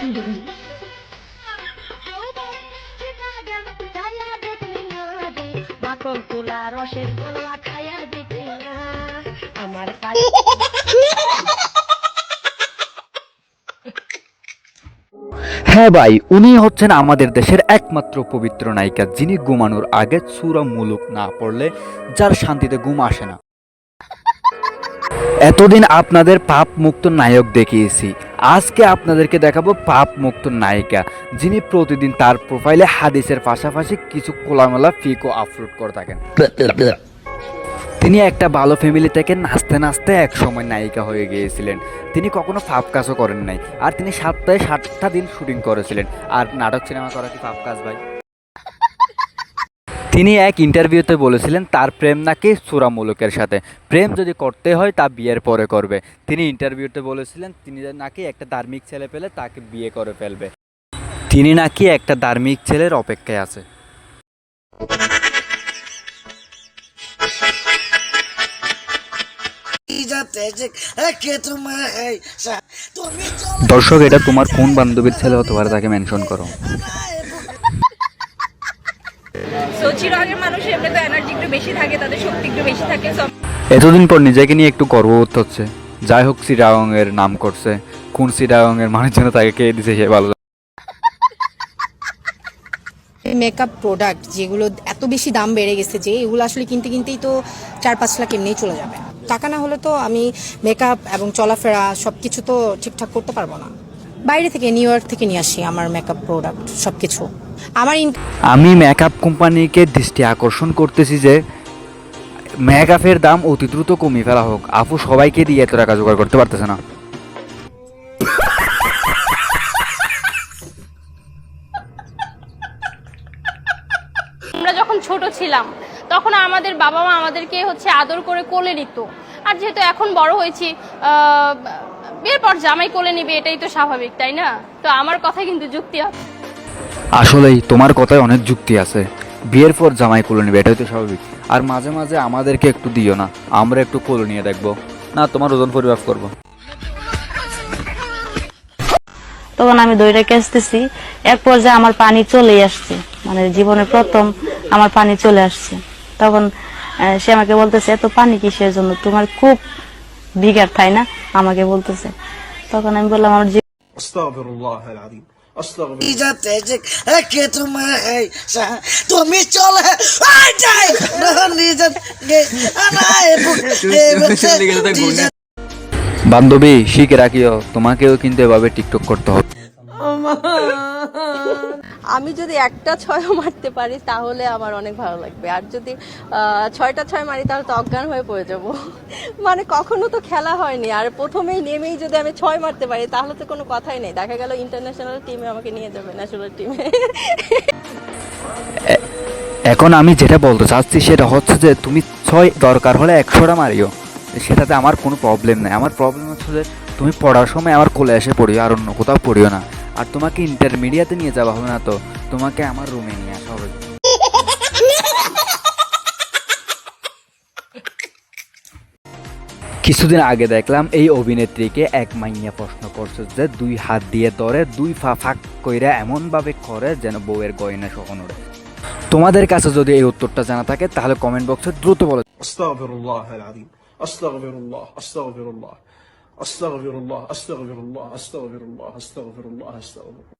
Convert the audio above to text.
হ্যাঁ ভাই, উনি হচ্ছেন আমাদের দেশের একমাত্র পবিত্র নায়িকা, যিনি ঘুমানোর আগে সূরা মুলুক না পড়লে যার শান্তিতে ঘুম আসে না। এতদিন আপনাদের পাপ মুক্ত নায়ক দেখিয়েছি, আজকে আপনাদেরকে দেখাবো পাপ মুক্ত নায়িকা, যিনি প্রতিদিন তার প্রোফাইলে হাদিসের পাশাপাশি কিছু খোলামেলা ফিকও আপলোড করে থাকেন। তিনি একটা ভালো ফ্যামিলি থেকে নাচতে নাচতে এক সময় নায়িকা হয়ে গিয়েছিলেন। তিনি কখনো পাপ কাজও করেন নাই, আর তিনি সপ্তাহে 7টা দিন শুটিং করেছিলেন। আর নাটক সিনেমা করা কি পাপ কাজ ভাই? তিনি এক ইন্টারভিউতে বলেছিলেন তার প্রেম নাকি সূরা মুলুকের সাথে। প্রেম যদি করতে হয় তা বিয়ের পরে করবে। তিনি ইন্টারভিউতে বলেছিলেন তিনি নাকি একটা ধার্মিক ছেলে পেলে তাকে বিয়ে করে ফেলবে। তিনি নাকি একটা ধার্মিক ছেলের অপেক্ষায় আছে। দর্শক, এটা তোমার কোন বান্ধবীর ছেলে হতে পারে তাকে মেনশন করো। এতদিন পর নিজেকে নিয়ে একটু গর্ববোধ হচ্ছে। যাই হোক, চিটাগং এর নাম করছে, কোন চিটাগং এর মানুষ যেন তাকে কে দিছে সে ভালো। মেকআপ প্রোডাক্ট যেগুলো এত বেশি দাম বেড়ে গেছে যে এগুলো আসলে কিনতে কিনতেই তো 4-5 লাখ এমনিই চলে যাবে। টাকা না হলে তো আমি মেকআপ এবং চলাফেরা সব কিছু তো ঠিকঠাক করতে পারবো না। বাইরে থেকে নিউ ইয়র্ক থেকে নিয়ে আসি আমার মেকআপ প্রোডাক্ট সব কিছু। আমি মেকআপ কোম্পানিকে দৃষ্টি আকর্ষণ করতেছি যে মেকআপের দাম অতি দ্রুত কমিয়ে ফেলা হোক। আপু সবাইকে দিয়ে এত টাকা জোগাড় করতে পারতেছে না। আমরা যখন ছোট ছিলাম তখন আমাদের বাবা মা আমাদেরকে আদর করে কোলে নিত, আর যেহেতু এখন বড় হয়েছি বিয়ের পর জামাই কোলে নিবে এটাই তো স্বাভাবিক, তাই না? তো আমার কথা কিন্তু যুক্তি আছে। আসলেই তোমার কথায় অনেক যুক্তি আছে। বিয়ের পর জামাই কোলে নিবে এটাই তো স্বাভাবিক। আর মাঝে মাঝে আমাদেরকে একটু দিও না, আমরা একটু কোলে নিয়ে দেখবো না, তোমার ওজন পরিমাপ করবো। তখন আমি দইটা কেসতেছি, এক পর্যায়ে আমার পানি চলে আসছে, মানে জীবনের প্রথম আমার পানি চলে আসছে। তখন সে আমাকে বলতেছে এত পানি কিসের জন্য, তোমার খুব বিঘার, তাই না? আমাকে বলতেছে। তখন আমি বললাম আমার বান্ধবী শিখে রাখিও, তোমাকেও কিন্তু এভাবে টিকটক করতে হবে। আমি যদি একটা 6ও মারতে পারি তাহলে আমার অনেক ভালো লাগবে, আর যদি 6টা 6 মারি তাহলে তো অজ্ঞান হয়ে পড়ে যাব। মানে কখনো তো খেলা হয়নি, আর প্রথমেই নেমেই যদি আমি 6 মারতে পারি তাহলে তো কোনো কথাই নেই, দেখা গেল ইন্টারন্যাশনাল টিমে আমাকে নিয়ে যাবে, ন্যাশনাল টিমে। এখন আমি যেটা বলতে চাচ্ছি সেটা হচ্ছে যে তুমি 6 দরকার হলে 100টা মারিও, সেটাতে আমার কোনো প্রবলেম নেই। আমার প্রবলেম হচ্ছে যে তুমি পড়ার সময় আমার কোলে এসে পড়িও, আর অন্য কোথাও পড়িও না। আর তোমাকে ইন্টারমিডিয়েটে নিয়ে যাওয়া হবে না, তো তোমাকে আমার রুমে নিয়ে আসা হবে। কিছুদিন আগে দেখলাম এই অভিনেত্রীকে এক মাইয়া প্রশ্ন করছে যে 2 হাত দিয়ে ধরে 2 ফাঁক কইরা এমনভাবে করে যেন বউয়ের গয়না সহ নড়ে। তোমাদের কাছে যদি এই উত্তরটা জানা থাকে তাহলে কমেন্ট বক্সে দ্রুত বলো। আস্তাগফিরুল্লাহ আল আযীম, আস্তাগফিরুল্লাহ, আস্তাগফিরুল্লাহ, আস্তাগফিরুল্লাহ, আস্তাগফিরুল্লাহ, আস্তাগফিরুল্লাহ, আস্তাগফিরুল্লাহ, আস্তাগফিরুল্লাহ।